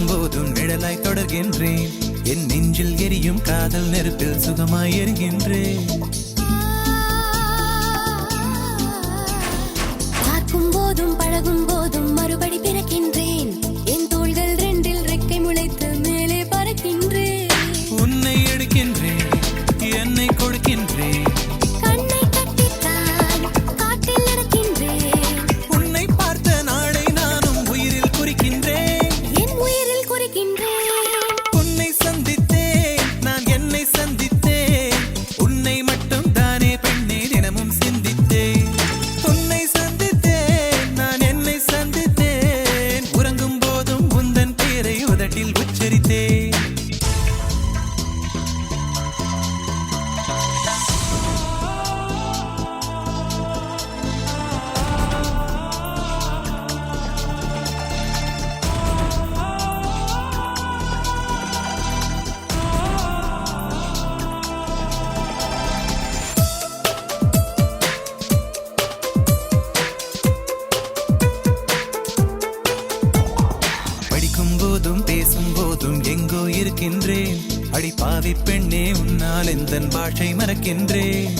நடக்கும் போதும் நிழலாய் தொடர்கின்றேன். என் நெஞ்சில் எரியும் காதல் நெருப்பில் சுகமாய் எரிகின்றேன். பார்க்கும் போதும் பழகும் போதும் மறுபடி பிறக்கின்றேன். என் தோள்கள் ரெண்டில் ரெக்கை முளைத்து மேலே பறக்கின்றேன். உன்னை எடுக்கின்றேன், என்னை கொடுக்கின்றேன். கண்ணை கட்டித்தான் காட்டில் நடக்கின்றேன். உன்னை பார்த்த நாளை நானும் உயிரில் குறிக்கின்றேன். என் உயிரில் குறிக்கின்றேன். உன்னை சந்தித்தேன், நான் என்னை சந்தித்தேன். உன்னை மட்டும் தானே பெண்ணே தினமும் சிந்தித்தேன். உன்னை சந்தித்தேன், நான் என்னை சந்தித்தேன். உறங்கும் போதும் உந்தன் பேரை உதட்டில் உச்சரித்தேன். படிக்கும் போதும் பேசும் போதும் எங்கோ இருக்கின்றேன். அடி பாவி பெண்ணே, உன்னால் எந்தன் பாஷை மறக்கின்றேன்.